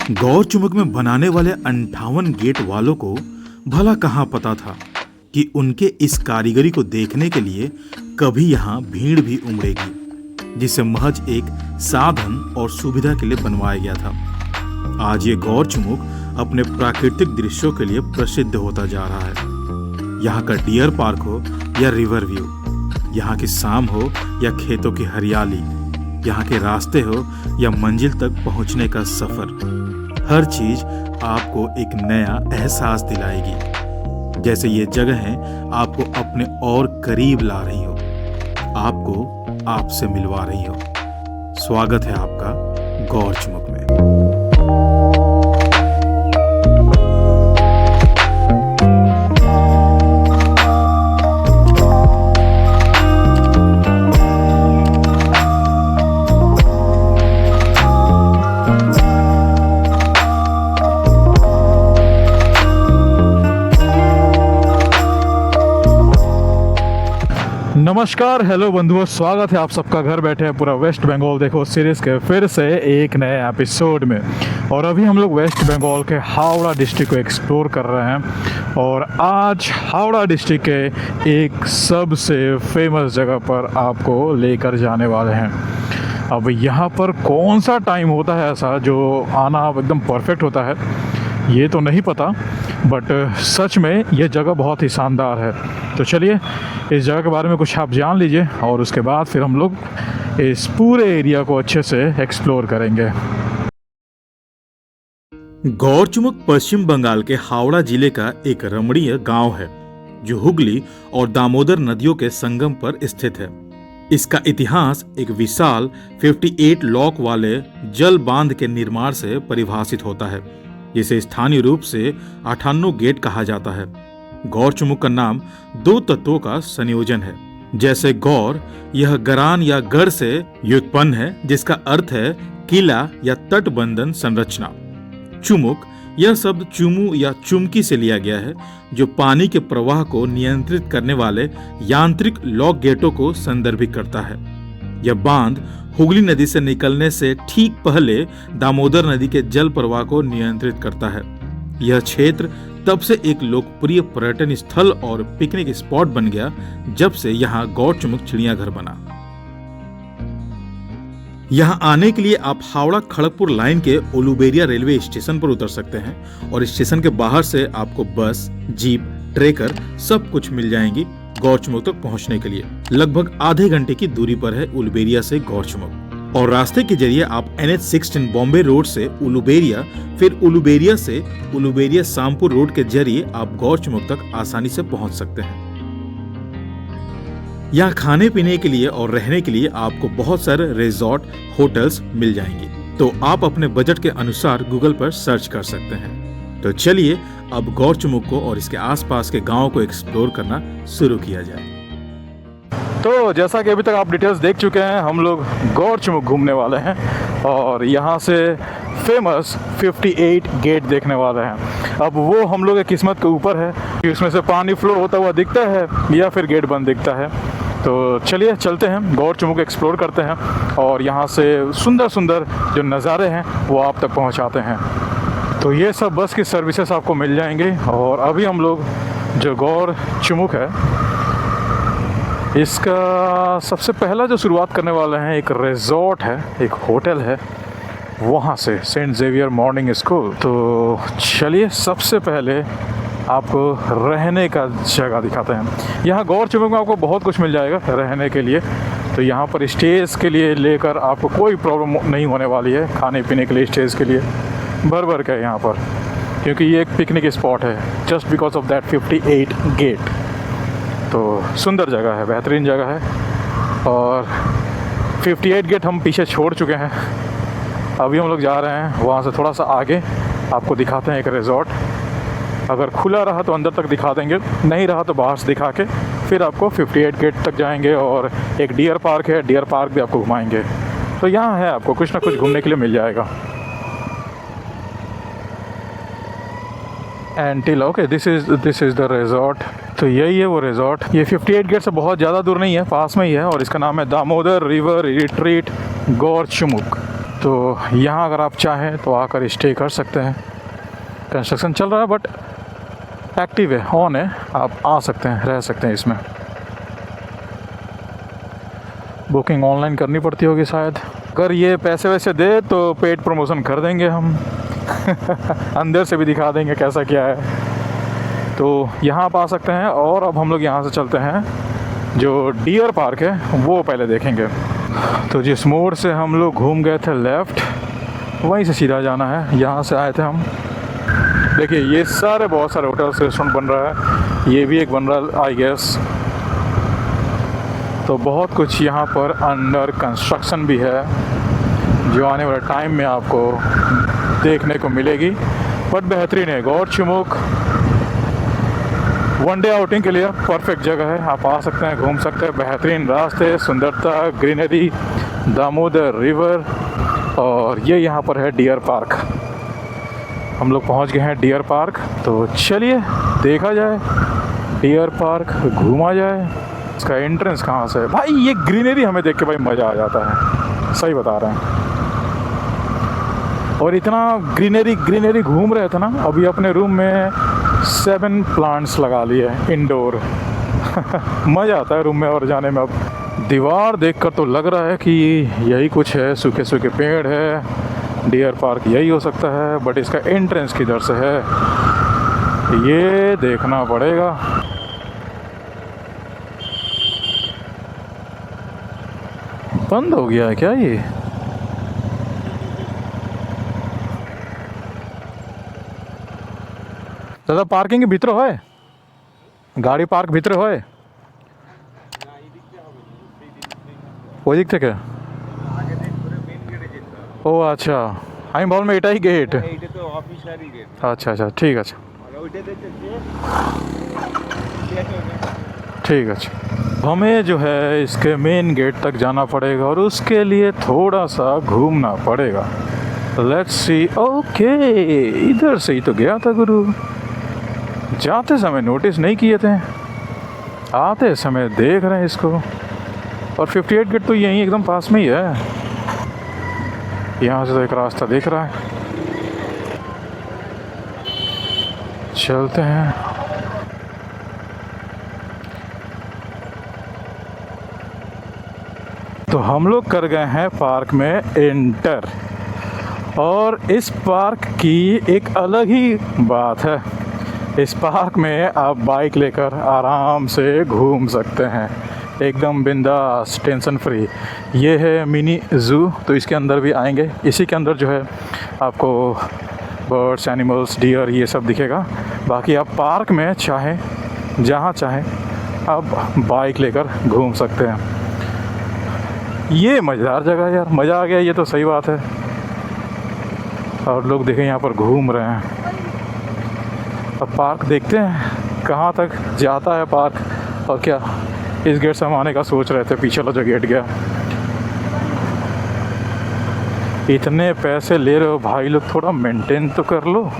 गौर चुमुक में बनाने वाले 58 गेट वालों को भला कहाँ पता था कि उनके इस कारीगरी को देखने के लिए कभी यहाँ भीड़ भी उमड़ेगी, जिसे महज एक साधन और सुविधा के लिए बनवाया गया था। आज ये गौर चुमुक अपने प्राकृतिक दृश्यों के लिए प्रसिद्ध होता जा रहा है। यहाँ का डियर पार्क हो या रिवर व्यू, यहाँ की शाम हो या खेतों की हरियाली, यहाँ के रास्ते हो या मंजिल तक पहुँचने का सफर, हर चीज आपको एक नया एहसास दिलाएगी। जैसे ये जगहें आपको अपने और करीब ला रही हो, आपको आपसे मिलवा रही हो। स्वागत है आपका गौर चुमुक में। नमस्कार, हेलो बंधुओं, स्वागत है आप सबका घर बैठे पूरा वेस्ट बंगाल देखो सीरीज़ के फिर से एक नए एपिसोड में। और अभी हम लोग वेस्ट बंगाल के हावड़ा डिस्ट्रिक्ट को एक्सप्लोर कर रहे हैं और आज हावड़ा डिस्ट्रिक्ट के एक सबसे फेमस जगह पर आपको लेकर जाने वाले हैं। अब यहाँ पर कौन सा टाइम होता है ऐसा जो आना एकदम परफेक्ट होता है, ये तो नहीं पता, बट सच में ये जगह बहुत ही शानदार है। तो चलिए इस जगह के बारे में कुछ आप जान लीजिए और उसके बाद फिर हम लोग इस पूरे एरिया को अच्छे से एक्सप्लोर करेंगे। गौर चुमुक पश्चिम बंगाल के हावड़ा जिले का एक रमणीय गांव है जो हुगली और दामोदर नदियों के संगम पर स्थित है। इसका इतिहास एक विशाल 58 लॉक वाले जल बांध के निर्माण से परिभाषित होता है, जिसे स्थानीय रूप से 58 गेट कहा जाता है। गौर चुमुक का नाम दो तत्वों का संयोजन है। जैसे गौर, यह गरान या गढ़ से व्युत्पन्न है, जिसका अर्थ है किला या तटबंधन संरचना। चुमुक, यह शब्द चुमु या चुमकी से लिया गया है, जो पानी के प्रवाह को नियंत्रित करने वाले यांत्रिक लॉक गेटों को संदर्भित करता है। यह बांध हुगली नदी से निकलने से ठीक पहले दामोदर नदी के जल प्रवाह को नियंत्रित करता है। यह क्षेत्र तब से एक लोकप्रिय पर्यटन स्थल और पिकनिक स्पॉट बन गया जब से यहाँ गौर चुमुक चिड़ियाघर बना। यहाँ आने के लिए आप हावड़ा खड़गपुर लाइन के उलुबेरिया रेलवे स्टेशन पर उतर सकते हैं और स्टेशन के बाहर से आपको बस, जीप, ट्रेकर सब कुछ मिल जाएंगी। गौर चुमुक तक पहुंचने के लिए लगभग आधे घंटे की दूरी पर है उलुबेरिया से गौर चुमुक, और रास्ते के जरिए आप NH-16 बॉम्बे रोड से उलुबेरिया, फिर उलुबेरिया से उलुबेरिया शामपुर रोड के जरिए आप गौर चुमुक तक आसानी से पहुंच सकते हैं। यहाँ खाने पीने के लिए और रहने के लिए आपको बहुत सारे रिजॉर्ट, होटल्स मिल जाएंगे, तो आप अपने बजट के अनुसार गूगल पर सर्च कर सकते हैं। तो चलिए अब गौर चुमुक को और इसके आसपास के गांवों को एक्सप्लोर करना शुरू किया जाए। तो जैसा कि अभी तक आप डिटेल्स देख चुके हैं, हम लोग गौर चुमुक घूमने वाले हैं और यहाँ से फेमस 58 गेट देखने वाले हैं। अब वो हम लोग की किस्मत के ऊपर है कि उसमें से पानी फ्लो होता हुआ दिखता है या फिर गेट बंद दिखता है। तो चलिए चलते हैं, गौर चुमुक एक्सप्लोर करते हैं और यहाँ से सुंदर सुंदर जो नज़ारे हैं वो आप तक पहुँचाते हैं। तो ये सब बस की सर्विसेज आपको मिल जाएंगे। और अभी हम लोग जो गौर चुमुक है, इसका सबसे पहला जो शुरुआत करने वाले हैं, एक रिजॉर्ट है, एक होटल है, वहाँ से सेंट जेवियर मॉर्निंग स्कूल। तो चलिए सबसे पहले आपको रहने का जगह दिखाते हैं। यहाँ गौर चुमुक में आपको बहुत कुछ मिल जाएगा रहने के लिए। तो यहाँ पर स्टेज के लिए लेकर आपको कोई प्रॉब्लम नहीं होने वाली है। खाने पीने के लिए, स्टेज के लिए भर का है यहाँ पर, क्योंकि ये एक पिकनिक स्पॉट है just because of that 58 gate. तो सुंदर जगह है, बेहतरीन जगह है। और 58 गेट हम पीछे छोड़ चुके हैं। अभी हम लोग जा रहे हैं वहाँ से थोड़ा सा आगे, आपको दिखाते हैं एक रिजॉर्ट। अगर खुला रहा तो अंदर तक दिखा देंगे, नहीं रहा तो बाहर से दिखा के फिर आपको 58 गेट तक जाएंगे। और एक डियर पार्क है, डियर पार्क भी आपको घुमाएंगे। तो यहाँ है, आपको कुछ ना कुछ घूमने के लिए मिल जाएगा। Antilia, okay, this is the resort. तो यही है वो रिजॉर्ट। ये 58 गेट से बहुत ज़्यादा दूर नहीं है, पास में ही है, और इसका नाम है दामोदर रिवर रिट्रीट गौर चुमुक। तो यहाँ अगर आप चाहें तो आकर स्टे कर सकते हैं। कंस्ट्रक्शन चल रहा है बट एक्टिव है, ऑन है, आप आ सकते हैं, रह सकते हैं इसमें। बुकिंग ऑनलाइन करनी पड़ती होगी शायद। अगर ये पैसे वैसे दे तो पेड प्रमोशन कर देंगे हम अंदर से भी दिखा देंगे कैसा क्या है। तो यहाँ आप आ सकते हैं। और अब हम लोग यहाँ से चलते हैं, जो डियर पार्क है वो पहले देखेंगे। तो जिस मोड़ से हम लोग घूम गए थे लेफ़्ट, वहीं से सीधा जाना है। यहाँ से आए थे हम। देखिए ये सारे बहुत सारे होटल्स रेस्टोरेंट बन रहा है, ये भी एक बन रहा है आई गेस। तो बहुत कुछ यहाँ पर अंडर कंस्ट्रक्शन भी है, जो आने वाले टाइम में आपको देखने को मिलेगी। बट बेहतरीन है। गौर चिमुक वन डे आउटिंग के लिए परफेक्ट जगह है। आप आ सकते हैं, घूम सकते हैं। बेहतरीन रास्ते, सुंदरता, ग्रीनरी, दामोदर रिवर। और ये यहाँ पर है डियर पार्क। हम लोग पहुँच गए हैं डियर पार्क। तो चलिए देखा जाए डियर पार्क, घूमा जाए। इसका एंट्रेंस कहाँ से है भाई? ये ग्रीनरी हमें देख के भाई मज़ा आ जाता है, सही बता रहे हैं। और इतना ग्रीनरी घूम रहे थे ना, अभी अपने रूम में 7 प्लांट्स लगा लिए इंडोर मज़ा आता है रूम में और जाने में। अब दीवार देखकर तो लग रहा है कि यही कुछ है, सूखे सूखे पेड़ है, डियर पार्क यही हो सकता है। बट इसका एंट्रेंस किधर से है ये देखना पड़ेगा। बंद हो गया है क्या ये? दादा पार्किंग के भीतर है? गाड़ी पार्क भीतर है? वो दिखते क्या? ও আচ্ছা, আমি বললাম এটাই গেট। এইটা তো অফিসারই গেট। আচ্ছা আচ্ছা, ঠিক আছে আর ওইটা দেখতে ठीक है। हमें जो है इसके मेन गेट तक जाना पड़ेगा और उसके लिए थोड़ा सा घूमना पड़ेगा। Let's see. ओके, इधर से ही तो गया था गुरु। जाते समय नोटिस नहीं किए थे, आते समय देख रहे हैं इसको। और 58 गेट तो यहीं एकदम पास में ही है। यहाँ से तो एक रास्ता दिख रहा है, चलते हैं। तो हम लोग कर गए हैं पार्क में एंटर। और इस पार्क की एक अलग ही बात है। इस पार्क में आप बाइक लेकर आराम से घूम सकते हैं, एकदम बिंदास, टेंशन फ्री। ये है मिनी ज़ू, तो इसके अंदर भी आएंगे। इसी के अंदर जो है आपको बर्ड्स, एनिमल्स, डियर ये सब दिखेगा। बाकी आप पार्क में चाहें, जहाँ चाहें आप बाइक लेकर घूम सकते हैं। ये मज़ेदार जगह है यार, मज़ा आ गया, ये तो सही बात है। और लोग देखें यहाँ पर घूम रहे हैं। अब पार्क देखते हैं कहाँ तक जाता है पार्क। और क्या इस गेट से हम आने का सोच रहे थे, पीछे वाला जो गेट गया। इतने पैसे ले रहे हो भाई लोग, थोड़ा मेंटेन तो कर लो,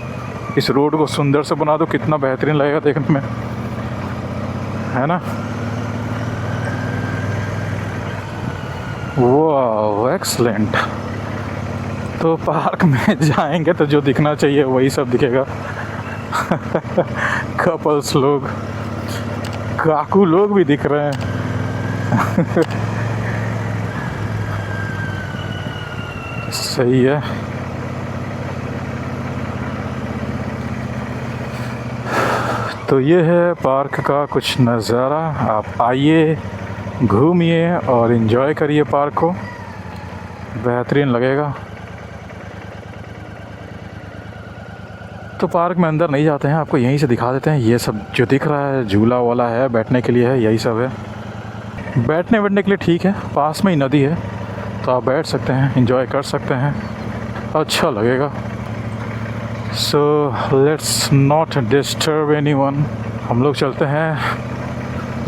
इस रोड को सुंदर से बना दो, कितना बेहतरीन लगेगा देखने में, है ना। वाह एक्सलेंट। तो पार्क में जाएंगे तो जो दिखना चाहिए वही सब दिखेगा। कपल्स लोग, काकू लोग भी दिख रहे हैं। सही है। तो ये है पार्क का कुछ नज़ारा। आप आइए, घूमिए और इन्जॉय करिए पार्क को, बेहतरीन लगेगा। तो पार्क में अंदर नहीं जाते हैं, आपको यहीं से दिखा देते हैं। ये सब जो दिख रहा है झूला वाला है, बैठने के लिए है, यही सब है। बैठने के लिए ठीक है, पास में ही नदी है तो आप बैठ सकते हैं, एंजॉय कर सकते हैं, अच्छा लगेगा। So let's not disturb anyone. हम लोग चलते हैं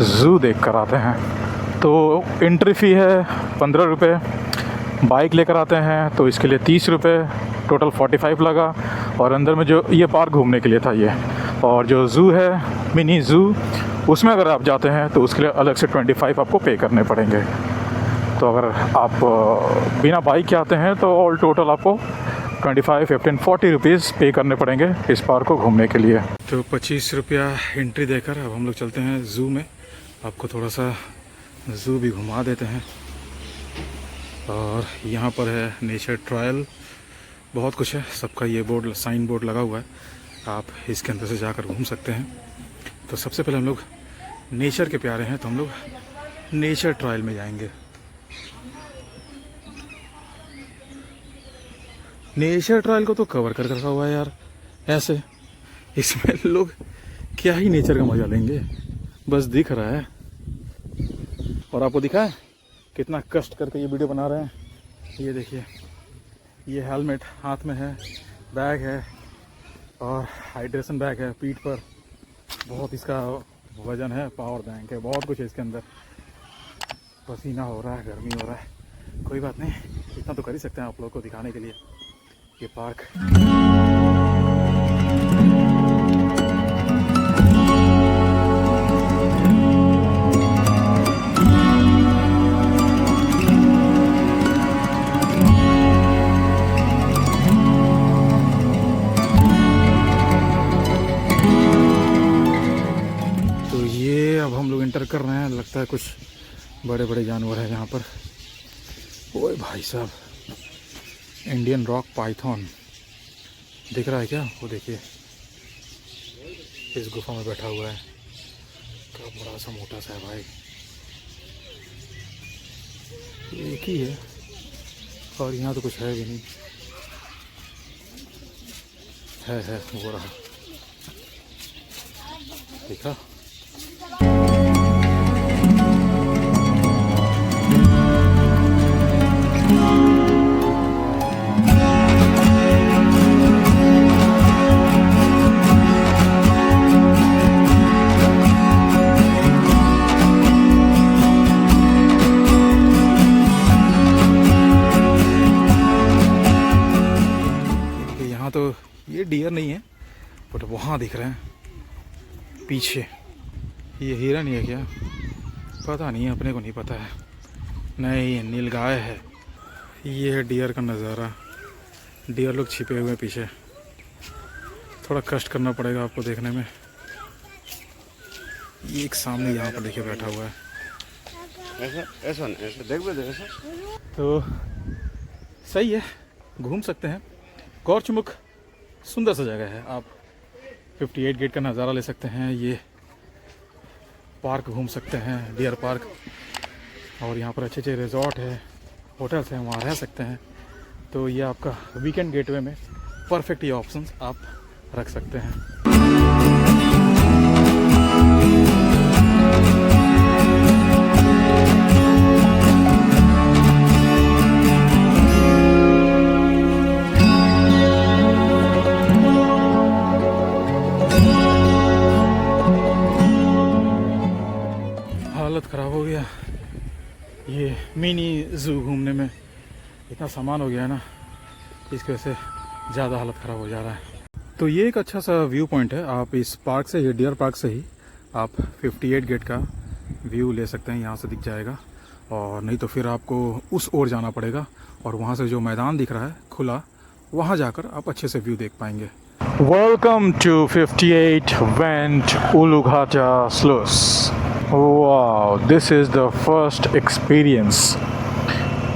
ज़ू देख कर आते हैं। तो एंट्री फ़ी है 15 रुपये, बाइक लेकर आते हैं तो इसके लिए 30 रुपये, टोटल 45 लगा। और अंदर में जो ये पार्क घूमने के लिए था ये, और जो ज़ू है मिनी ज़ू, उसमें अगर आप जाते हैं तो उसके लिए अलग से 25 आपको पे करने पड़ेंगे। तो अगर आप बिना बाइक के आते हैं तो ऑल टोटल आपको 25, 15, 40 रुपीज़ पे करने पड़ेंगे इस पार्क को घूमने के लिए। तो 25 रुपया एंट्री देकर अब हम लोग चलते हैं ज़ू में। आपको थोड़ा सा ज़ू भी घुमा देते हैं। और यहाँ पर है नेचर ट्रायल, बहुत कुछ है, सबका ये बोर्ड, साइन बोर्ड लगा हुआ है, आप इसके अंदर से जाकर घूम सकते हैं। तो सबसे पहले हम लोग नेचर के प्यारे हैं तो हम लोग नेचर ट्रायल में जाएंगे। नेचर ट्रायल को तो कवर कर रखा हुआ है यार, ऐसे इसमें लोग क्या ही नेचर का मजा लेंगे, बस दिख रहा है। और आपको दिखा है कितना कष्ट करके ये वीडियो बना रहे हैं। ये देखिए, ये हेलमेट हाथ में है, बैग है और हाइड्रेशन बैग है पीठ पर, बहुत इसका वजन है, पावर बैंक है, बहुत कुछ है इसके अंदर। पसीना हो रहा है, गर्मी हो रहा है, कोई बात नहीं, इतना तो कर ही सकते हैं आप लोग को दिखाने के लिए ये पार्क। तो ये अब हम लोग एंटर कर रहे हैं, लगता है कुछ बड़े बड़े जानवर हैं यहाँ पर। ओए भाई साहब, इंडियन रॉक पाइथन दिख रहा है क्या? वो देखिए इस गुफा में बैठा हुआ है, क्या बड़ा सा मोटा सा है भाई। एक ही है और यहाँ तो कुछ है भी नहीं, है वो रहा, देखा। तो ये डियर नहीं है बट वहाँ दिख रहे हैं पीछे, ये हिरन है क्या पता नहीं, अपने को नहीं पता है। नहीं, नीलगाय है। ये है डियर का नज़ारा, डियर लोग छिपे हुए हैं पीछे, थोड़ा कष्ट करना पड़ेगा आपको देखने में। ये एक सामने यहाँ पर देखिए बैठा हुआ है, ऐसा देख ऐसा। तो सही है, घूम सकते हैं। गौरचमुख सुंदर सा जगह है, आप 58 गेट का नज़ारा ले सकते हैं, ये पार्क घूम सकते हैं, डियर पार्क। और यहाँ पर अच्छे अच्छे रिजॉर्ट है, होटल्स हैं, वहाँ रह सकते हैं। तो ये आपका वीकेंड गेटवे में परफेक्ट ये ऑप्शंस आप रख सकते हैं। हालत ख़राब हो गया ये मिनी ज़ू घूमने में, इतना सामान हो गया है ना, इसकी वजह से ज़्यादा हालत ख़राब हो जा रहा है। तो ये एक अच्छा सा व्यू पॉइंट है, आप इस पार्क से, ये डियर पार्क से ही आप 58 गेट का व्यू ले सकते हैं, यहाँ से दिख जाएगा। और नहीं तो फिर आपको उस ओर जाना पड़ेगा और वहाँ से जो मैदान दिख रहा है खुला, वहाँ जाकर आप अच्छे से व्यू देख पाएंगे। Welcome to 58 went Uluwatu sluice. Wow, this is the first experience,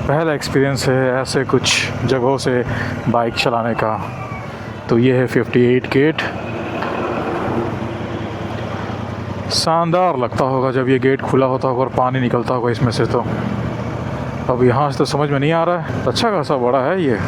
पहला एक्सपीरियंस है ऐसे कुछ जगहों से बाइक चलाने का। तो ये है 58 गेट, शानदार लगता होगा जब ये गेट खुला होता होगा और पानी निकलता होगा इसमें से। तो अब यहाँ से तो समझ में नहीं आ रहा है, अच्छा खासा बड़ा है ये।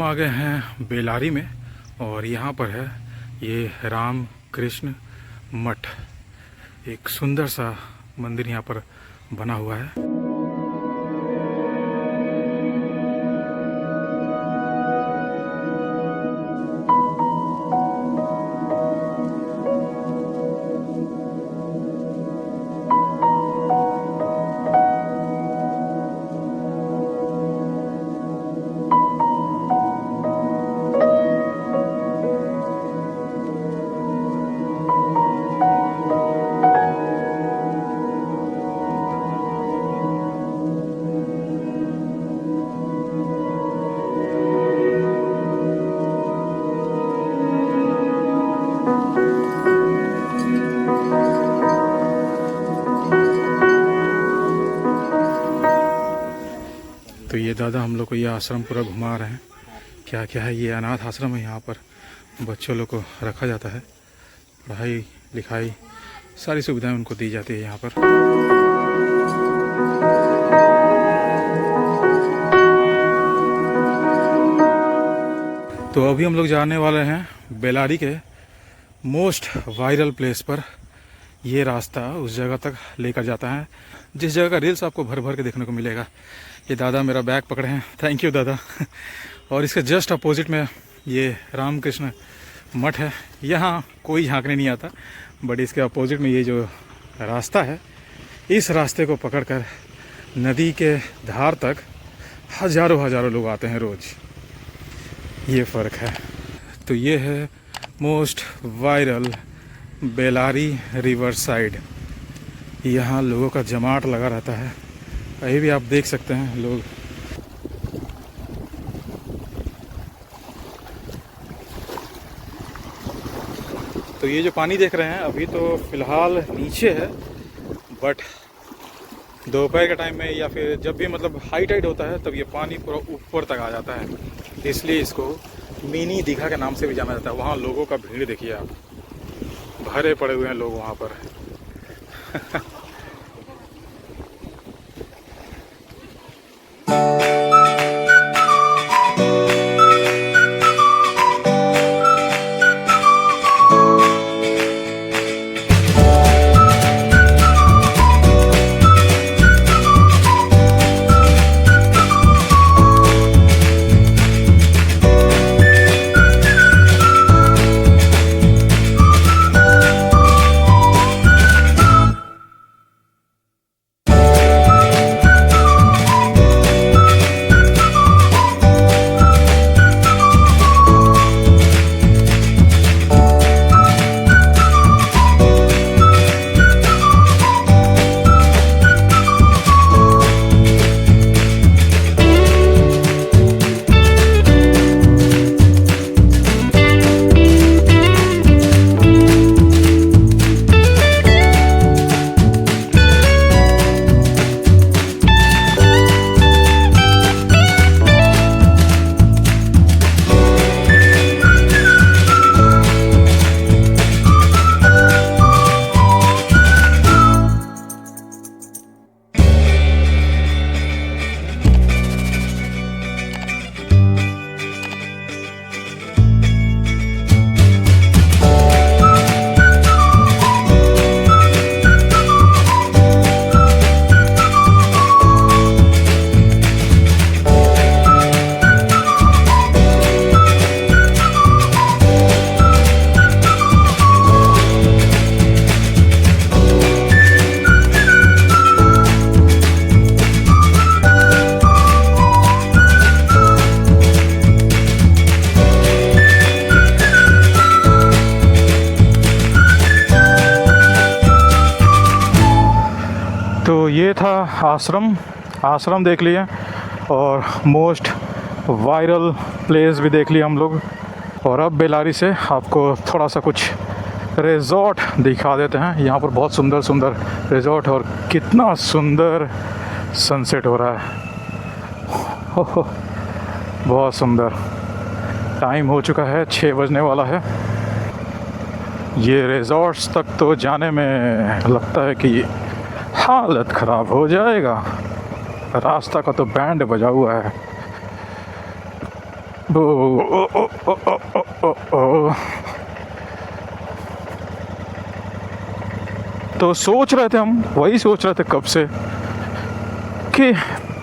आ गए हैं बेलारी में और यहाँ पर है ये राम कृष्ण मठ। एक सुंदर सा मंदिर यहाँ पर बना हुआ है। तो ये दादा हम लोग को ये आश्रम पूरा घुमा रहे हैं। क्या क्या है, ये अनाथ आश्रम है। यहाँ पर बच्चों लोग को रखा जाता है, पढ़ाई लिखाई सारी सुविधाएं उनको दी जाती है यहाँ पर। तो अभी हम लोग जाने वाले हैं बेलारी के मोस्ट वायरल प्लेस पर। ये रास्ता उस जगह तक लेकर जाता है जिस जगह का रील्स आपको भर भर के देखने को मिलेगा। ये दादा मेरा बैग पकड़े हैं, थैंक यू दादा। और इसके जस्ट अपोजिट में ये रामकृष्ण मठ है। यहाँ कोई झांकने नहीं आता, बट इसके अपोजिट में ये जो रास्ता है, इस रास्ते को पकड़कर नदी के धार तक हज़ारों लोग आते हैं रोज़। ये फ़र्क है। तो ये है most viral Bellary river side. यहाँ लोगों का जमाट लगा रहता है, अभी भी आप देख सकते हैं लोग। तो ये जो पानी देख रहे हैं अभी तो फ़िलहाल नीचे है, बट दोपहर के टाइम में या फिर जब भी मतलब हाई टाइड होता है तब ये पानी पूरा ऊपर तक आ जाता है। इसलिए इसको मिनी दीघा के नाम से भी जाना जाता है। वहाँ लोगों का भीड़ देखिए आप, भरे पड़े हुए हैं लोग वहाँ पर। तो ये था आश्रम देख लिए और मोस्ट वायरल प्लेस भी देख लिया हम लोग। और अब बेलारी से आपको थोड़ा सा कुछ रिजॉर्ट दिखा देते हैं। यहाँ पर बहुत सुंदर सुंदर रिजॉर्ट है और कितना सुंदर सनसेट हो रहा है। हो, बहुत सुंदर। टाइम हो चुका है, 6 बजने वाला है। ये रिजॉर्ट्स तक तो जाने में लगता है कि हालत ख़राब हो जाएगा। रास्ता का तो बैंड बजा हुआ है। ओ, ओ, ओ, ओ, ओ, ओ, ओ, ओ। तो सोच रहे थे हम, वही सोच रहे थे कब से कि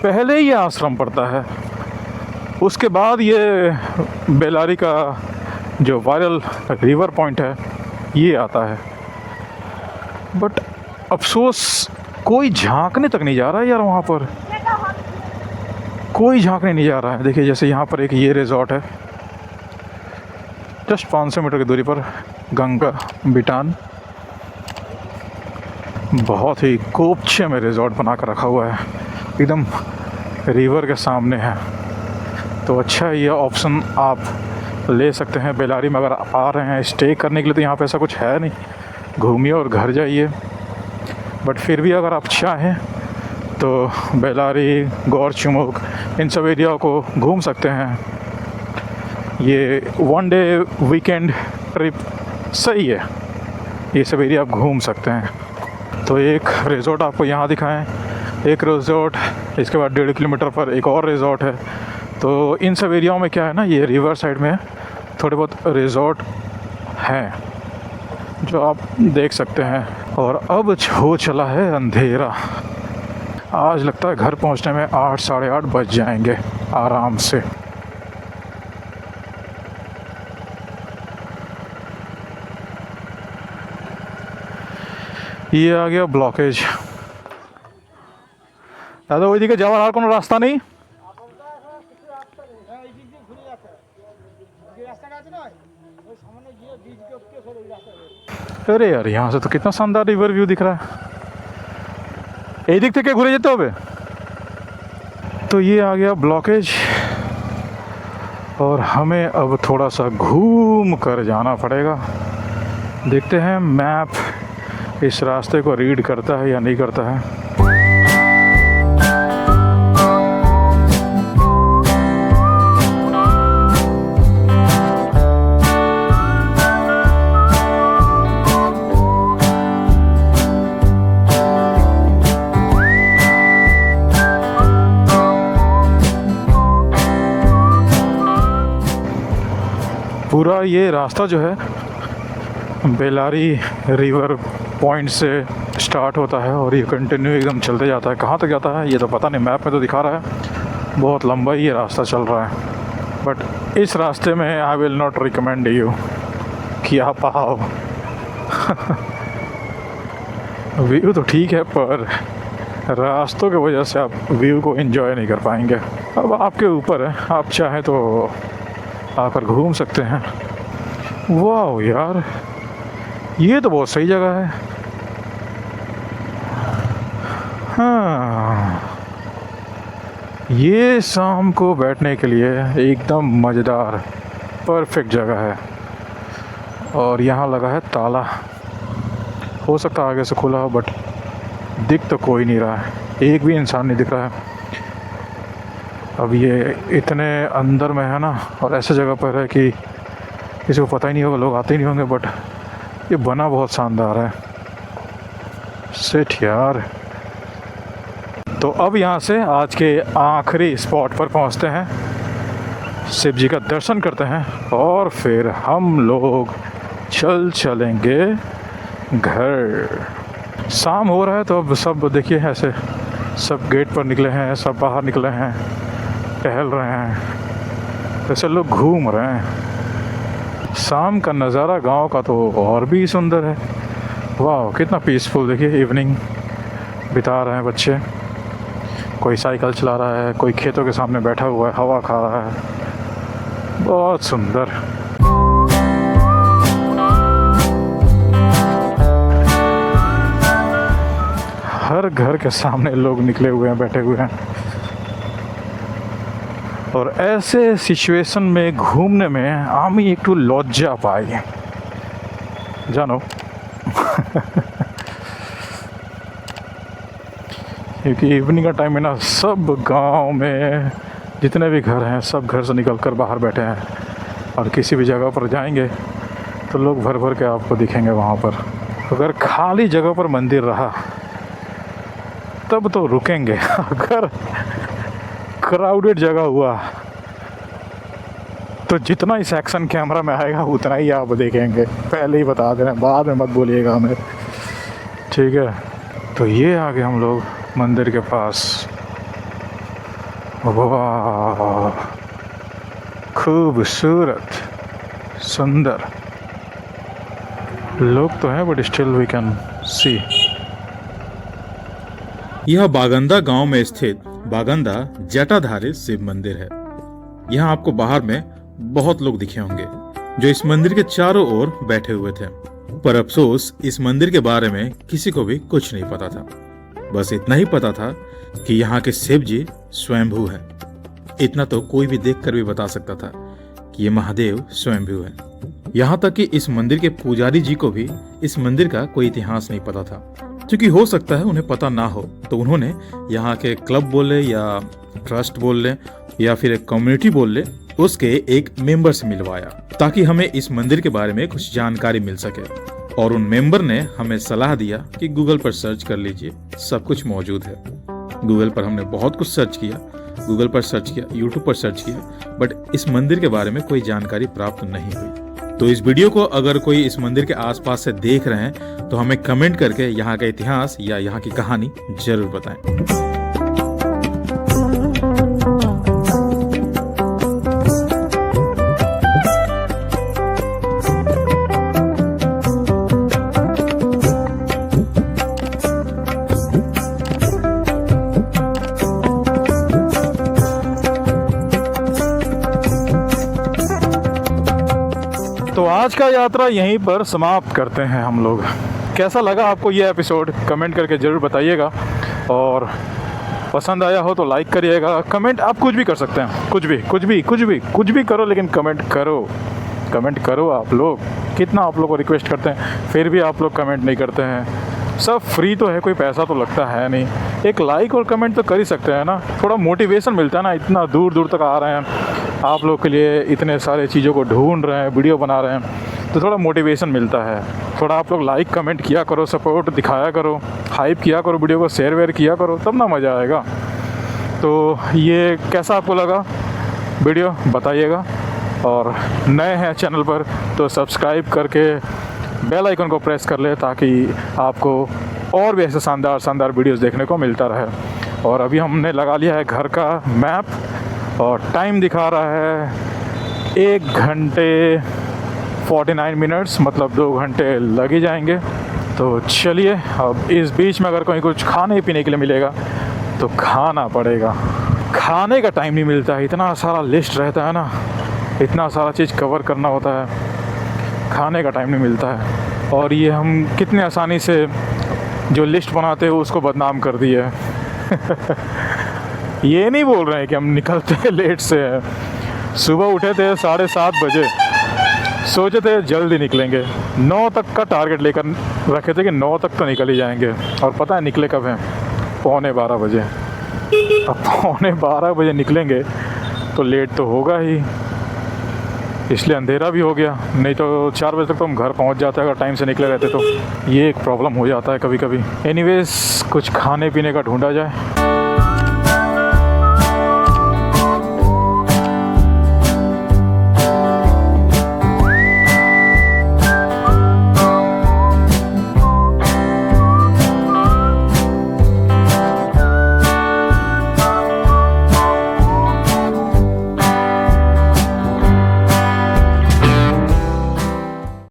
पहले ये आश्रम पड़ता है, उसके बाद ये बेलारी का जो वायरल रिवर पॉइंट है ये आता है। बट अफसोस कोई झांकने तक नहीं जा रहा है यार, वहाँ पर कोई झांकने नहीं जा रहा है। देखिए जैसे यहाँ पर एक ये रिजॉर्ट है, जस्ट 500 मीटर की दूरी पर, गंगा बिटान। बहुत ही कोपचे में रिजॉर्ट बना कर रखा हुआ है, एकदम रिवर के सामने है। तो अच्छा ये ऑप्शन आप ले सकते हैं बेलारी में। अगर आ रहे हैं स्टे करने के लिए तो यहाँ पे ऐसा कुछ है नहीं, घूमिए और घर जाइए। बट फिर भी अगर आप चाहें तो बेलारी, गौरचुमुक, इन सब एरिया को घूम सकते हैं। ये 1 डे वीकेंड ट्रिप सही है, ये सब एरिया आप घूम सकते हैं। तो एक रिज़ॉर्ट आपको यहाँ दिखाएं, एक रिज़ॉर्ट, इसके बाद 1.5 किलोमीटर पर एक और रिज़ॉर्ट है। तो इन सब एरियाओं में क्या है ना, ये रिवर साइड में थोड़े बहुत रिज़ॉर्ट हैं जो आप देख सकते हैं। और अब हो चला है अंधेरा, आज लगता है घर पहुंचने में 8 साढ़े 8 बज जाएंगे आराम से। ये आ गया ब्लॉकेज। दादा ওইদিকে যাওয়ার আর কোনো রাস্তা নেই? अरे यार यहाँ से तो कितना शानदार रिवर व्यू दिख रहा है। এই দিক থেকে ঘুরে যেতে হবে। तो ये आ गया ब्लॉकेज और हमें अब थोड़ा सा घूम कर जाना पड़ेगा। देखते हैं मैप इस रास्ते को रीड करता है या नहीं करता है। पूरा ये रास्ता जो है बेलारी रिवर पॉइंट से स्टार्ट होता है और ये कंटिन्यू एकदम चलते जाता है। कहाँ तक जाता है ये तो पता नहीं, मैप में तो दिखा रहा है बहुत लंबा ही ये रास्ता चल रहा है। बट इस रास्ते में I will not recommend you कि आप आओ। व्यू तो ठीक है पर रास्तों की वजह से आप व्यू को एंजॉय नहीं कर पाएंगे। अब आपके ऊपर है, आप चाहें तो आकर घूम सकते हैं। वाह यार ये तो बहुत सही जगह है। हाँ ये शाम को बैठने के लिए एकदम मज़ेदार परफेक्ट जगह है। और यहाँ लगा है ताला, हो सकता है आगे से खुला हो बट दिख तो कोई नहीं रहा है, एक भी इंसान नहीं दिख रहा है। अब ये इतने अंदर में है ना और ऐसे जगह पर है कि किसी को पता ही नहीं होगा, लोग आते ही नहीं होंगे। बट ये बना बहुत शानदार है, सेठ यार। तो अब यहाँ से आज के आखिरी स्पॉट पर पहुँचते हैं, शिव जी का दर्शन करते हैं और फिर हम लोग चलेंगे घर। शाम हो रहा है तो अब सब देखिए ऐसे सब गेट पर निकले हैं, सब बाहर निकले हैं, टहल रहे हैं, वैसे लोग घूम रहे हैं। शाम का नज़ारा गांव का तो और भी सुंदर है। वाह कितना पीसफुल, देखिए इवनिंग बिता रहे हैं बच्चे, कोई साइकिल चला रहा है, कोई खेतों के सामने बैठा हुआ है, हवा खा रहा है, बहुत सुंदर। हर घर के सामने लोग निकले हुए हैं, बैठे हुए हैं। और ऐसे सिचुएशन में घूमने में आमी एक लज्जा पाई जानो। क्योंकि इवनिंग का टाइम है ना, सब गांव में जितने भी घर हैं सब घर से निकल कर बाहर बैठे हैं और किसी भी जगह पर जाएंगे तो लोग भर भर के आपको दिखेंगे वहाँ पर। अगर खाली जगह पर मंदिर रहा तब तो रुकेंगे, अगर क्राउडेड जगह हुआ तो जितना इस एक्शन कैमरा में आएगा उतना ही आप देखेंगे, पहले ही बता दे रहे हैं, बाद में मत बोलिएगा हमें, ठीक है। तो ये आ गए हम लोग मंदिर के पास। वाह, खूबसूरत, सुंदर। लोग तो हैं but still we can see. यह बागंदा गांव में स्थित बागंदा जटाधारी शिव मंदिर है। यहाँ आपको बाहर में बहुत लोग दिखे होंगे जो इस मंदिर के चारों ओर बैठे हुए थे, पर अफसोस इस मंदिर के बारे में किसी को भी कुछ नहीं पता था। बस इतना ही पता था कि यहाँ के शिव जी स्वयंभू हैं। इतना तो कोई भी देखकर भी बता सकता था कि ये महादेव स्वयंभू है। यहाँ तक कि इस मंदिर के पुजारी जी को भी इस मंदिर का कोई इतिहास नहीं पता था, क्योंकि हो सकता है उन्हें पता ना हो, तो उन्होंने यहाँ के क्लब बोल ले या ट्रस्ट बोल ले या फिर एक कम्युनिटी बोल ले, उसके एक मेंबर से मिलवाया ताकि हमें इस मंदिर के बारे में कुछ जानकारी मिल सके। और उन मेंबर ने हमें सलाह दिया कि गूगल पर सर्च कर लीजिए, सब कुछ मौजूद है। गूगल पर हमने बहुत कुछ सर्च किया, गूगल पर सर्च किया, यूट्यूब पर सर्च किया, बट इस मंदिर के बारे में कोई जानकारी प्राप्त नहीं हुई। तो इस वीडियो को अगर कोई इस मंदिर के आसपास से देख रहे हैं तो हमें कमेंट करके यहाँ का इतिहास या यहाँ की कहानी जरूर बताएं। तो आज का यात्रा यहीं पर समाप्त करते हैं हम लोग। कैसा लगा आपको ये एपिसोड कमेंट करके ज़रूर बताइएगा, और पसंद आया हो तो लाइक करिएगा। कमेंट आप कुछ भी कर सकते हैं, कुछ भी करो, लेकिन कमेंट करो। आप लोग कितना आप लोग को रिक्वेस्ट करते हैं, फिर भी आप लोग कमेंट नहीं करते हैं। सब फ्री तो है, कोई पैसा तो लगता है नहीं। एक लाइक और कमेंट तो कर ही सकते हैं ना, थोड़ा मोटिवेशन मिलता है ना। इतना दूर दूर तक आ रहे हैं आप लोग के लिए, इतने सारे चीज़ों को ढूंढ रहे हैं, वीडियो बना रहे हैं, तो थोड़ा मोटिवेशन मिलता है। थोड़ा आप लोग लाइक कमेंट किया करो, सपोर्ट दिखाया करो, हाइप किया करो, वीडियो को शेयर वेयर किया करो, तब ना मज़ा आएगा। तो ये कैसा आपको लगा वीडियो बताइएगा, और नए हैं चैनल पर तो सब्सक्राइब करके बेल आइकन को प्रेस कर ले ताकि आपको और भी ऐसे शानदार वीडियोस देखने को मिलता रहे। और अभी हमने लगा लिया है घर का मैप, और टाइम दिखा रहा है 1 घंटे 49 मिनट्स, मतलब 2 घंटे लग ही जाएंगे। तो चलिए, अब इस बीच में अगर कहीं कुछ खाने पीने के लिए मिलेगा तो खाना पड़ेगा। खाने का टाइम नहीं मिलता है, इतना सारा लिस्ट रहता है ना, इतना सारा चीज़ कवर करना होता है, खाने का टाइम नहीं मिलता है। और ये हम कितने आसानी से जो लिस्ट बनाते हैं उसको बदनाम कर दिए ये नहीं बोल रहे हैं कि हम निकलते लेट से हैं। सुबह उठे थे 7:30 बजे, सोचे थे जल्दी निकलेंगे, 9 तक का टारगेट लेकर रखे थे कि 9 तक तो निकल ही जाएंगे, और पता है निकले कब हैं? 11:45 बजे। अब 11:45 बजे निकलेंगे तो लेट तो होगा ही, इसलिए अंधेरा भी हो गया। नहीं तो 4 बजे तक तो हम घर पहुंच जाते अगर टाइम से निकले रहते तो। ये एक प्रॉब्लम हो जाता है कभी कभी। एनीवेज, कुछ खाने पीने का ढूंढा जाए।